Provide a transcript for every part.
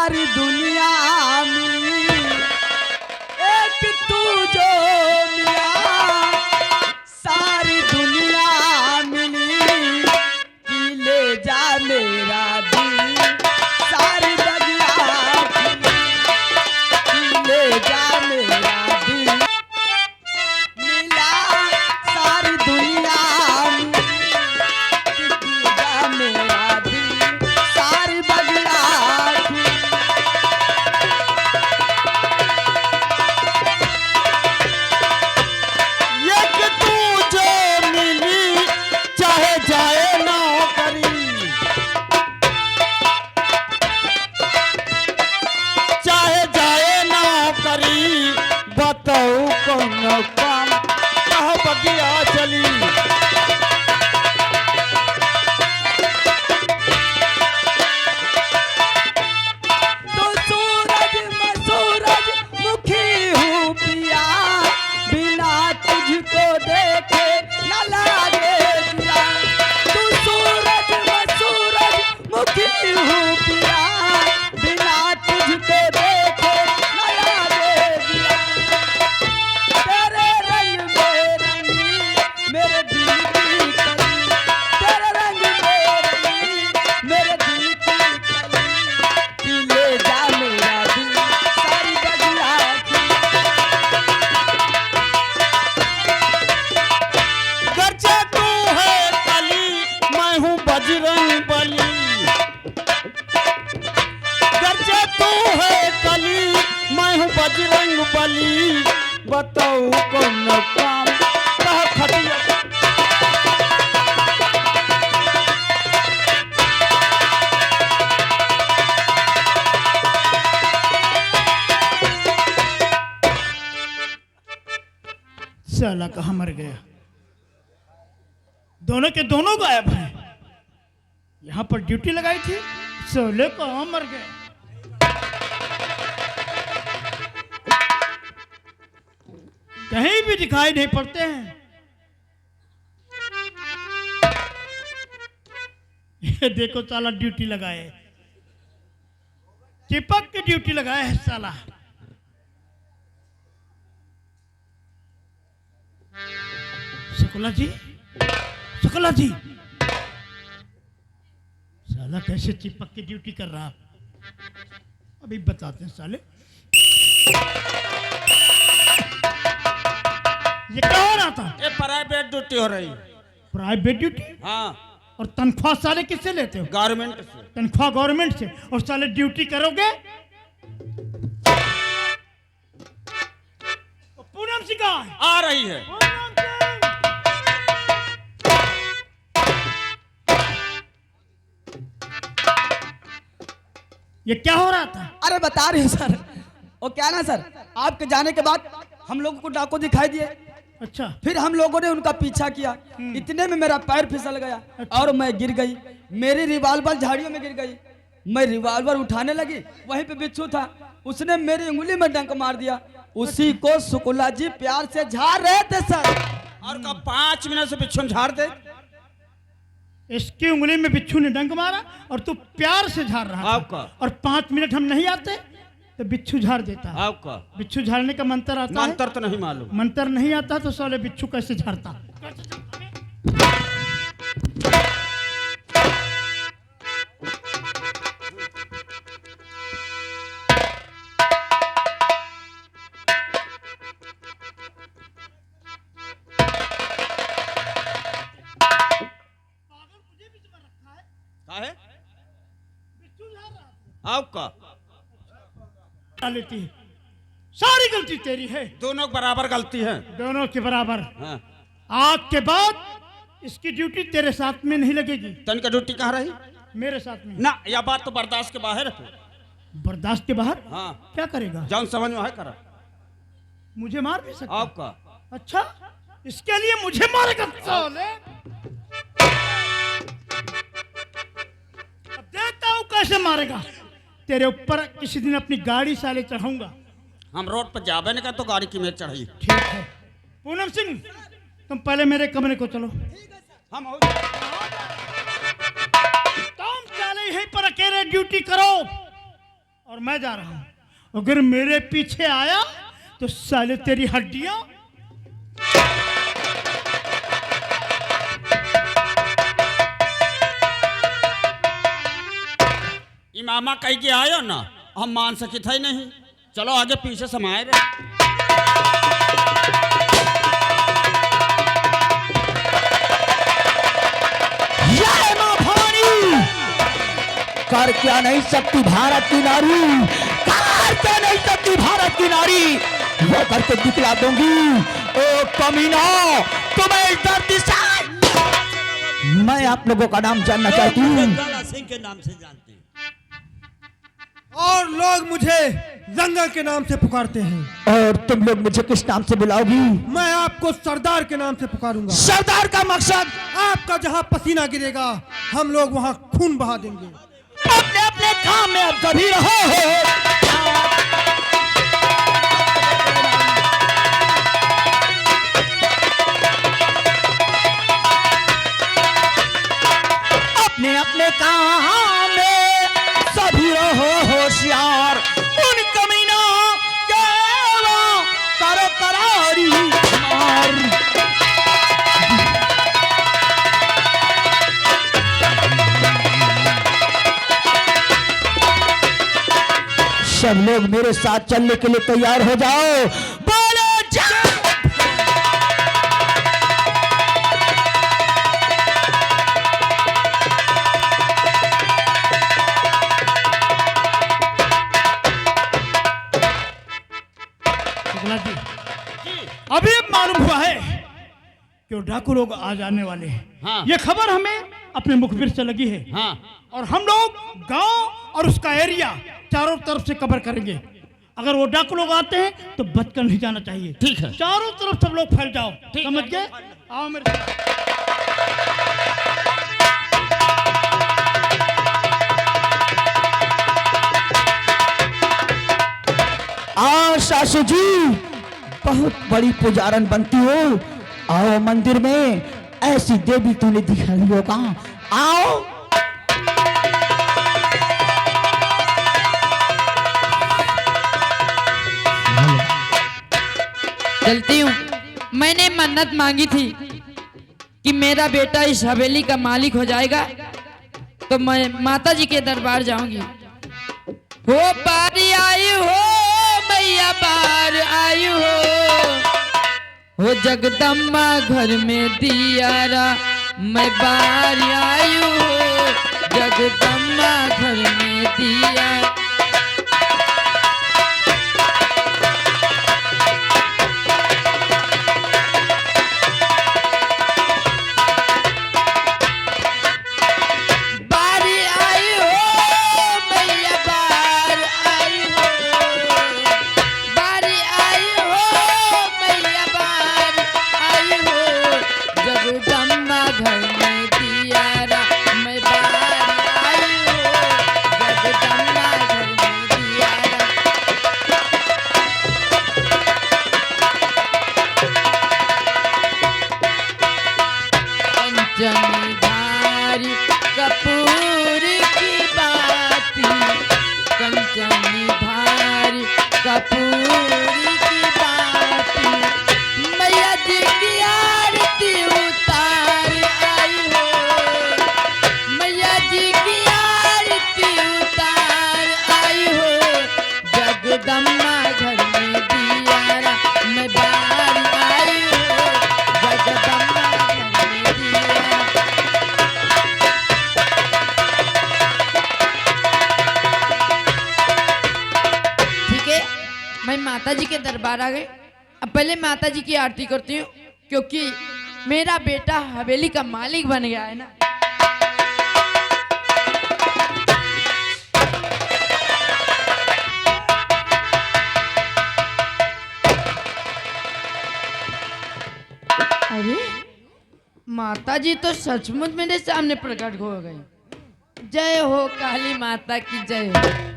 सारी दुनिया मिली, एक तू जो मिला सारी दुनिया मिली, कि ले जा मेरा दिल सारी बगिया की, ले जा मेरा दिल मिला सारी दुनिया मिली, कि ले जा मेरा दिल सारी बगिया की। एक तू जो मिली चाहे जाए नौकरी, चाहे जाए नौकरी, बताओ कौन काम कह बगिया चली। तो सूरज मैं सूरज मुखी हूँ पिया, बिना तुझको देखे न लागे दिया। तू सूरज मैं सूरज मुखी हूँ पिया, बिना तुझको देखे न लागे दिया। तेरे रंग में रंगी मेरे दिल की कली, तेरे रंग में रंगी मेरे दिल की कली, कि ले जा मेरा दिल सारी बगिया की। गर्चे तू है कली मैं हूँ बजरंग बली, गर्चे तू है कली मैं हूँ बजरंग बली, बताओ कौन काम कह खटिया। साला कहाँ मर गया? दोनों के दोनों गायब हैं। यहाँ पर ड्यूटी लगाई थी, साले कहाँ मर गए? कहीं भी दिखाई नहीं पड़ते हैं। ये देखो साला ड्यूटी लगाए, चिपक के ड्यूटी लगाए है साला। शुक्ला जी, शुक्ला जी, साला कैसे चिपक के ड्यूटी कर रहा? अभी बताते हैं साले। ये क्या हो रहा था? ये प्राइवेट ड्यूटी हो रही है। Private duty? हाँ, और तनख्वाह साले किससे लेते हो? गवर्नमेंट से। तनख्वाह गवर्नमेंट से, और साले ड्यूटी करोगे? पूनम सिंह कहाँ है? आ रही है। पूनम सिंह! ये क्या हो रहा था? अरे बता रही हूँ सर, वो क्या ना सर, आपके जाने के बाद हम लोगों को डाकू दिखाई दिए, अच्छा, फिर हम लोगों ने उनका पीछा किया। इतने में मेरा पैर फिसल गया और मैं गिर गई। मेरी रिवाल्वर झाड़ियों में गिर गई। मैं रिवाल्वर उठाने लगी, वहीं पे बिच्छू था, उसने मेरी उंगली में डंक मार दिया। उसी को शुक्ला जी प्यार से झाड़ रहे थे सर। और कब 5 मिनट से बिच्छू झाड़ दे। इसकी उंगली में बिच्छू ने डंक मारा और तू प्यार से झाड़ रहा था। आपका? और 5 मिनट हम नहीं आते तो बिच्छू झाड़ देता। आपका बिच्छू झाड़ने का मंत्र आता है? मंत्र तो नहीं मालूम। मंत्र नहीं आता तो साले बिच्छू कैसे झाड़ता? का है? आपका लेती है, सारी गलती तेरी है। दोनों बराबर गलती है। दोनों के बराबर। हाँ। आज के बाद इसकी ड्यूटी तेरे साथ में नहीं लगेगी, तन का ड्यूटी कहाँ रही? मेरे साथ में। ना, यह बात तो बर्दाश्त के बाहर है। बर्दाश्त के बाहर? हाँ। क्या करेगा? जान समझ में है करा। मुझे मार भी सकता? आपका? अच्छा, इसके लिए मुझे मारेगा साले? अब देखता हूं कैसे मारेगा। तेरे ऊपर किसी दिन अपनी गाड़ी साले चढ़ाऊंगा। हम रोड पर जाबे नहीं का तो गाड़ी की मेज चढ़ाई। ठीक है। पूनम सिंह, तुम पहले मेरे कमरे को चलो। हम हो तुम साले यहीं पर अकेले ड्यूटी करो। और मैं जा रहा हूं। अगर मेरे पीछे आया तो साले तेरी हड्डियां। इमामा कह के आयो ना, हम मान सके थे नहीं। चलो आगे पीछे समाये रहे। कर क्या नहीं सकती भारत की नारी, कर क्या नहीं सकती भारत की नारी, वो करके दिखला दूंगी। ओ कमीना, तुम्हें इस धरती से मैं आप लोगों का नाम जानना चाहती हूँ। सिंह के नाम से जानते हैं और लोग मुझे जंगल के नाम से पुकारते हैं। और तुम लोग मुझे किस नाम से बुलाओगी? मैं आपको सरदार के नाम से पुकारूंगा। सरदार का मकसद? आपका जहां पसीना गिरेगा हम लोग वहां खून बहा देंगे। अपने अपने काम में अब सभी रहो हो। अपने अपने काम में सभी रहो होशियार। उन कमीनों के वो करो करारी मार। सब लोग मेरे साथ चलने के लिए तैयार हो जाओ। बोलो जाओ। अभी मालूम हुआ है कि डाकू लोग आ जाने वाले हैं। हाँ। ये खबर हमें अपने मुखबिर से लगी है। हाँ। और हम लोग गांव और उसका एरिया चारों तरफ से कवर करेंगे। अगर वो डाकू लोग आते हैं तो बचकर नहीं जाना चाहिए। ठीक है। चारों तरफ सब लोग फैल जाओ। समझ गए? आओ मेरे साथ। सासू जी बहुत बड़ी पुजारन बनती हो। आओ मंदिर में, ऐसी देवी तूने दिखाई होगा। आओ। चलती हूँ। मैंने मन्नत मांगी थी कि मेरा बेटा इस हवेली का मालिक हो जाएगा तो मैं माता जी के दरबार जाऊंगी। हो बारी आई हो मैया, बार आई हो जगदम्बा घर में दियारा, मैं बार आई हो जगदम्बा घर में दिया। जमींदारी कपूर की बाती, कंचनी धारी कपूर की बाती, मैया जी की आरती उतार आई हो, मैया जी की आरती उतार आई हो, जगदम्बा घर में दियारा, मैं बार आई हो जगदम्बा घर में दियारा। मैं माता जी के दरबार आ गई। अब पहले माता जी की आरती करती हूँ क्योंकि मेरा बेटा हवेली का मालिक बन गया है ना। अरे माता जी तो सचमुच मेरे सामने प्रकट हो गई। जय हो काली माता की जय हो।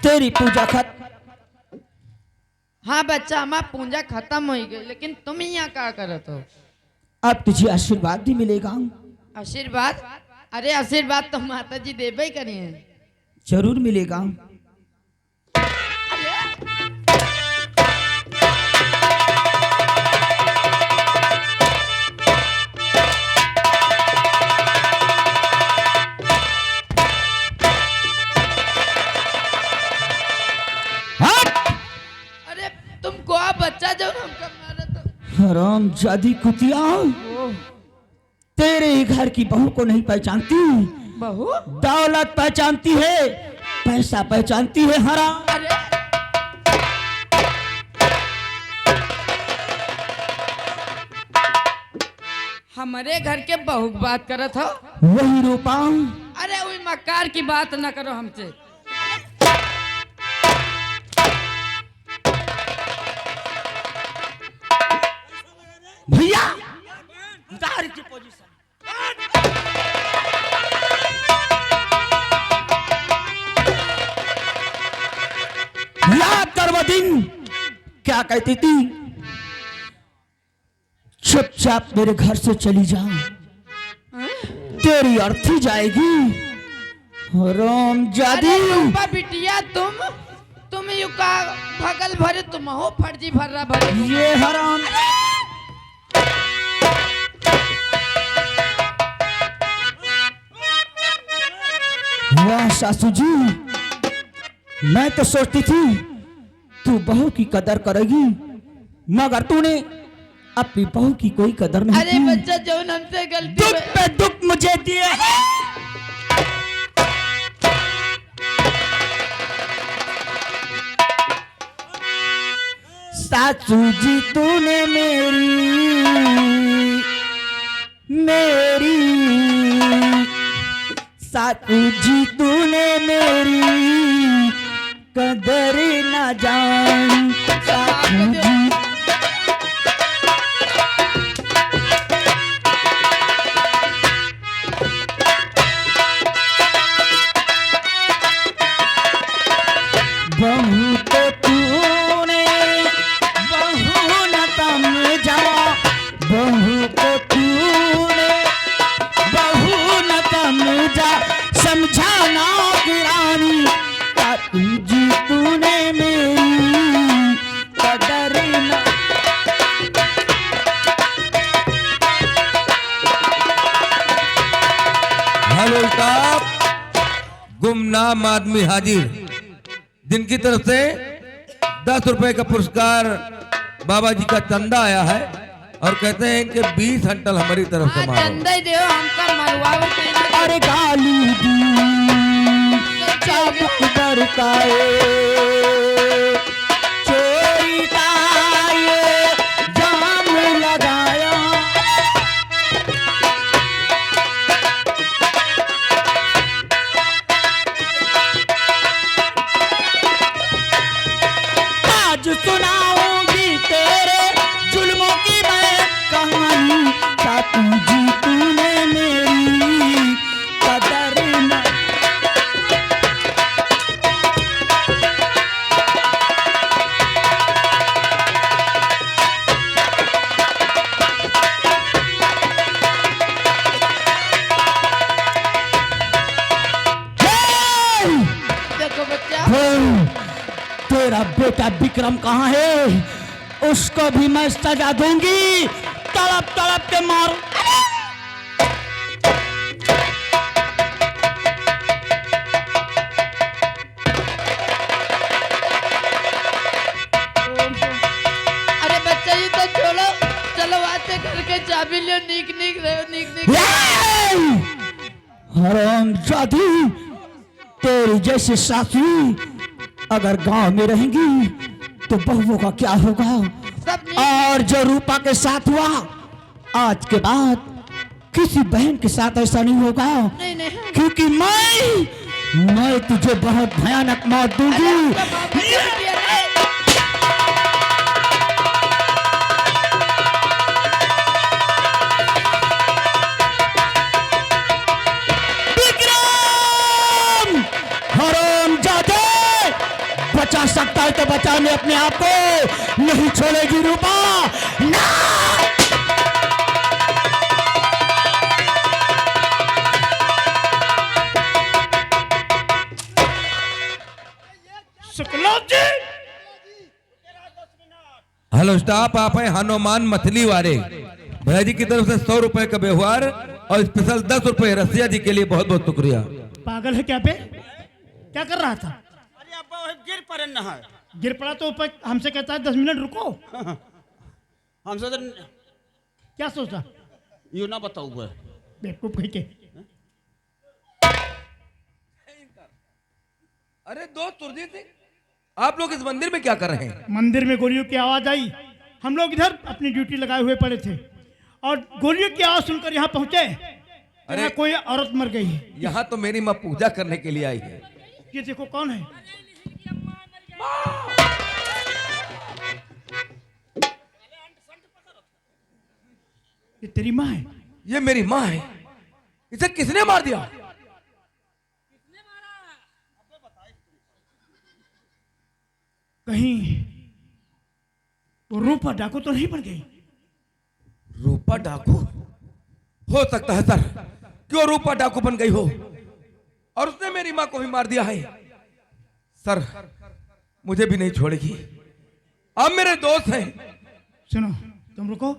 तेरी पूजा खत्म। हाँ बच्चा, हमारा पूजा खत्म हो गई, लेकिन तुम यहाँ क्या करत हो? अब तुझे आशीर्वाद भी मिलेगा। आशीर्वाद? अरे आशीर्वाद तो माता जी देवे ही करी हैं। जरूर मिलेगा। अरे तुमको आप बच्चा जो हमको मारा तो हराम जादी कुतिया, तेरे घर की बहू को नहीं पहचानती, बहू? दौलत पहचानती है, पैसा पहचानती है। हराम अरे हमारे घर के बहू की बात करत हो? वही रूपा। अरे वही मकार की बात न करो हमसे। भैया उतार की पोजीशन। याद कर वो दिन क्या कहती थी, चुपचाप मेरे घर से चली जा, तेरी अर्थी जाएगी। हराम अरे जादी, रूपा बिटिया तुम यू का भगल भरे, तुम हो फर्जी भर्रा भरे। ये हराम। वाह सासू जी, मैं तो सोचती थी तू बहू की कदर करेगी, मगर तूने अपनी बहू की कोई कदर नहीं अरे की। बच्चा जो हमसे गलती दुख पे दुख मुझे दिए है। सासू जी तूने मेरी सासू जी तूने मेरी कदर न जान। सासू जी बहू तो तूने बहू न समझा, बहू को तूने बहू न समझा, समझाना गिरानी। सासू जी तूने मेरी कदर न। हेलो साहब, गुमनाम आदमी हाजिर। जिनकी तरफ से 10 रुपए का पुरस्कार बाबा जी का चंदा आया है और कहते हैं इनके 20 हंटल हमारी तरफ से मारो। चंदा ही देव हमका मरवावे के ना। अरे गाली दी चाबुक बरसाए, चोरी का ये जाम लगाया। आज सुनाऊंगी तेरे जुल्मों की मैं कहानी। सासू जी तूने मेरी कदर न। देखो बच्चा, तेरा बेटा विक्रम कहाँ है? उसको भी मैं सजा दूंगी, तड़प तड़प के मार। अरे बच्चा ये तो छोड़ो, चलो आते घर के चाबी लियो, नीक नीक रहो, नीक नीक। हराम जादी, तेरी जैसी सासू अगर गांव में रहेंगी तो बहुओं का क्या होगा? सब नीक। और जो रूपा के साथ हुआ, आज के बाद किसी बहन के साथ ऐसा नहीं होगा, नहीं नहीं। क्योंकि मैं तुझे बहुत भयानक मौत अरे दूंगी। हमका माफ कर दो बिटिया, नहीं। विक्रम! हराम जादे! बचा सकता है तो बचा ले अपने आप को, नहीं छोड़ेगी रूपा। ना! और स्टाफ आप हैं हनुमान मछली वाले। भैया जी की तरफ से 100 रुपए का व्यवहार और स्पेशल 10 रुपए रसिया जी के लिए बहुत बहुत शुक्रिया। पागल है क्या पे? क्या कर रहा था? अरे अब्बा वही गिर पड़े न है। गिर पड़ा तो ऊपर हमसे कहता है 10 मिनट रुको। हमसे तो क्या सोचा? यूं ना बताऊ बे। बेवकूफ कहीं के। अरे दोस्त सुरजीत सिंह, आप लोग इस मंदिर में क्या कर रहे हैं? मंदिर में गोलियों की आवाज आई, हम लोग इधर अपनी ड्यूटी लगाए हुए पड़े थे और गोलियों की आवाज सुनकर यहाँ पहुंचे। अरे अरे कोई औरत मर गई है। यहाँ तो मेरी माँ पूजा करने के लिए आई है। ये देखो कौन है? ये तेरी माँ है? ये मेरी माँ है। इसे किसने मार दिया? कहीं वो रूपा डाकू तो नहीं बन गई? रूपा डाकू हो सकता है सर, क्यों रूपा डाकू बन गई हो और उसने मेरी माँ को भी मार दिया है। सर मुझे भी नहीं छोड़ेगी, आप मेरे दोस्त हैं। सुनो, तुम रुको,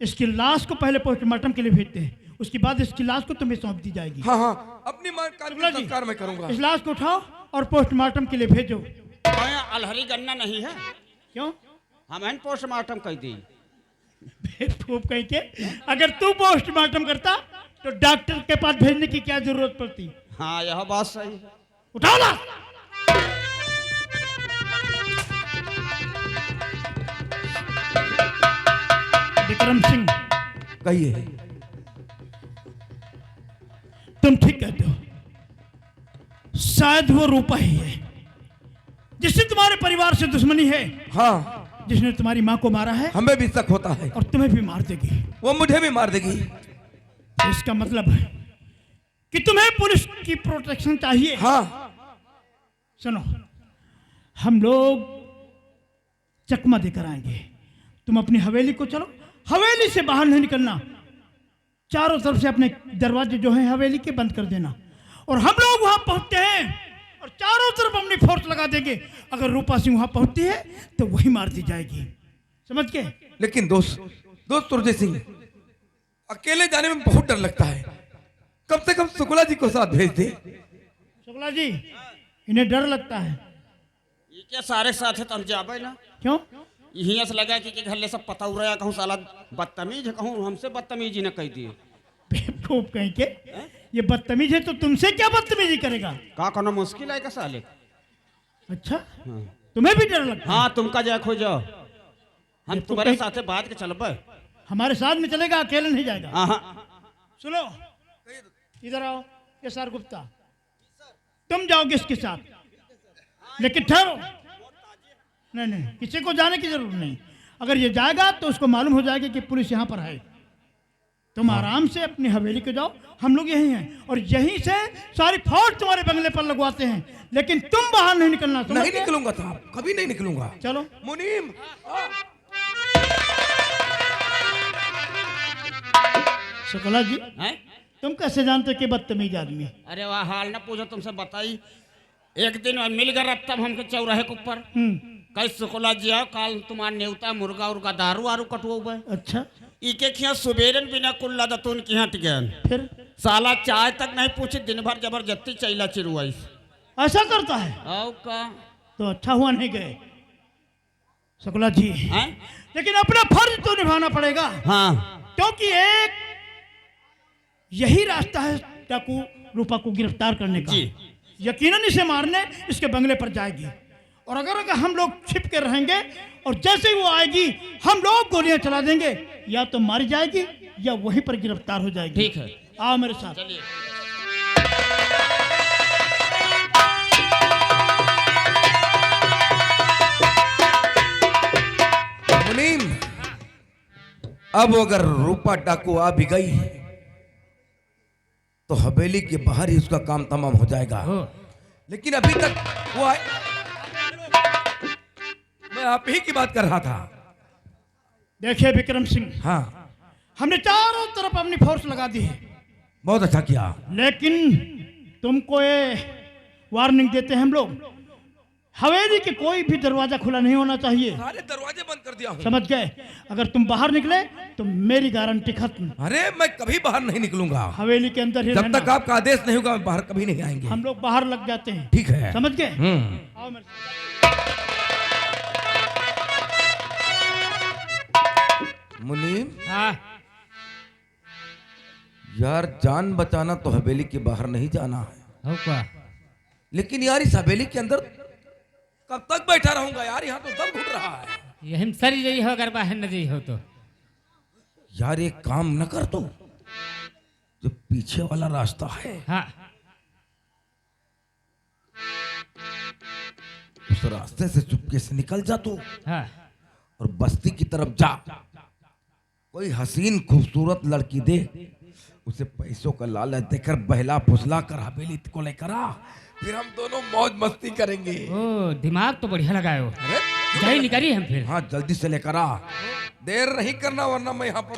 इसकी लाश को पहले पोस्टमार्टम के लिए भेजते हैं, उसके बाद इसकी लाश को तुम्हें सौंप दी जाएगी। हाँ हाँ, अपनी माँ का शुक्ला जी, संस्कार मैं करूंगा। इस लाश को उठाओ और पोस्टमार्टम के लिए भेजो। अलहरी गन्ना नहीं है क्यों? हम पोस्टमार्टम कर दी। बेवकूफ कहीं के, अगर तू पोस्टमार्टम करता तो डॉक्टर के पास भेजने की क्या जरूरत पड़ती? हाँ यह बात सही है। उठाओ लाश। विक्रम सिंह, कहिए। तुम ठीक कहते हो, शायद वो रूपा ही है जिससे तुम्हारे परिवार से दुश्मनी है, हाँ, जिसने तुम्हारी माँ को मारा है हमें भी शक होता है। और तुम्हें भी मार देगी। वो मुझे भी मार देगी। तो इसका मतलब है कि तुम्हें पुलिस की प्रोटेक्शन चाहिए। हाँ, सुनो, हम लोग चकमा देकर आएंगे, तुम अपनी हवेली को चलो, हवेली से बाहर नहीं निकलना, चारों तरफ से अपने दरवाजे जो हैं हवेली के बंद कर देना, और हम लोग वहां पहुंचते हैं और चारों तरफ अपनी फोर्स लगा देंगे। अगर रूपा सिंह वहां पहुंचती है तो वही मार दी जाएगी, समझ के? लेकिन दोस्त सुरजीत सिंह, अकेले जाने में बहुत डर लगता है, कम से कम शुक्ला जी को साथ भेज दे। शुक्ला जी, इन्हें डर लगता है? ये क्या सारे साथ है तुम जाबे ना? क्यों? यही से लगा कि घर ले सब पता हो रहा, कहूँ साला बदतमीज है, कहूँ हमसे बदतमीजी न कह दिए। बेवकूफ कहीं के, ये बदतमीज है तो तुमसे क्या बदतमीजी करेगा? का कोनो मुश्किल है का साले? अच्छा, तुम्हें भी डर लगता है? हाँ तुमका जाए खो जाओ, हम तुम्हारे साथ बात के चलब। हमारे साथ में चलेगा, अकेले नहीं जाएगा। हाँ सुनो, इधर आओ, ये सर गुप्ता, तुम जाओगे इसके साथ, लेकिन ठहरो। नहीं नहीं, किसी को जाने की जरूरत नहीं। अगर ये जाएगा तो उसको मालूम हो जाएगा कि पुलिस यहाँ पर है। तुम आराम से अपनी हवेली को जाओ, हम लोग यहीं हैं और यहीं से सारी फौज तुम्हारे बंगले पर लगवाते हैं, लेकिन तुम बाहर नहीं निकलना। नहीं निकलूंगा साहब, कभी नहीं निकलूंगा। चलो मुनीम, शुक्ला जी, हैं? तुम कैसे जानते कि बदतमीज आदमी है? अरे वाह, हाल ना पूछो, तुमसे बताई। एक दिन मिल गया तब हमके चौराहे के ऊपर कई शुक्ला जी आओ, काल तुम्हार नेवता मुर्गा उर्गा दारू आरू कटवो। अच्छा, इके खिया सुबेरन बिना कुल्ला दतून की हट गया, फिर साला चाय तक नहीं पूछे, दिन भर जबरदस्ती चैला चिरुआई। ऐसा करता है आओ का तो अच्छा हुआ नहीं गए शुक्ला जी। हैं? लेकिन अपना फर्ज तो निभाना पड़ेगा, हाँ क्योंकि एक यही रास्ता है डाकू रूपा को गिरफ्तार करने का। जी। यकीनन इसे मारने इसके बंगले पर जाएगी, और अगर हम लोग छिप के रहेंगे और जैसे ही वो आएगी हम लोग गोलियां चला देंगे, या तो मारी जाएगी या वहीं पर गिरफ्तार हो जाएगी। ठीक है, आओ मेरे साथ। चलिए। मुनीम, अब अगर रूपा डाकू आ भी गई तो हवेली के बाहर ही उसका काम तमाम हो जाएगा। लेकिन अभी तक वो आए, मैं आप ही की बात कर रहा था। देखिए विक्रम सिंह, हाँ, हमने चारों तरफ अपनी फोर्स लगा दी है, बहुत अच्छा किया। लेकिन तुमको ये वार्निंग देते हैं हम लोग, हवेली के कोई भी दरवाजा खुला नहीं होना चाहिए। सारे दरवाजे बंद कर दिया हूँ। समझ गए? अगर तुम बाहर निकले तो मेरी गारंटी खत्म। अरे मैं कभी बाहर नहीं निकलूंगा। हवेली के अंदर ही जब रहना। तक आपका आदेश नहीं होगा बाहर कभी नहीं आएंगे। हम लोग बाहर लग जाते हैं। ठीक है। समझ गए? आओ मेरे साथ। मुनीम हाँ यार, जान बचाना तो हवेली के बाहर नहीं जाना है। हो का लेकिन यार इस हवेली के अंदर कब तक बैठा रहूंगा यार, यहाँ तो दम घुट रहा है। ये हम सरी रही हो अगर बाहर न रही हो तो। यार एक काम न कर तू, जो पीछे वाला रास्ता है हाँ उस रास्ते से चुपके से निकल जा तू हाँ और बस्ती की तरफ जा। कोई हसीन खूबसूरत लड़की दे, उसे पैसों का लालच देकर बहला फुसला कर हवेली को लेकर आ, फिर हम दोनों मौज मस्ती करेंगे। ओ दिमाग तो बढ़िया लगाए हो। अरे जाई निकली हम फिर। हाँ जल्दी से लेकर आ, देर नहीं करना वरना मैं यहाँ पर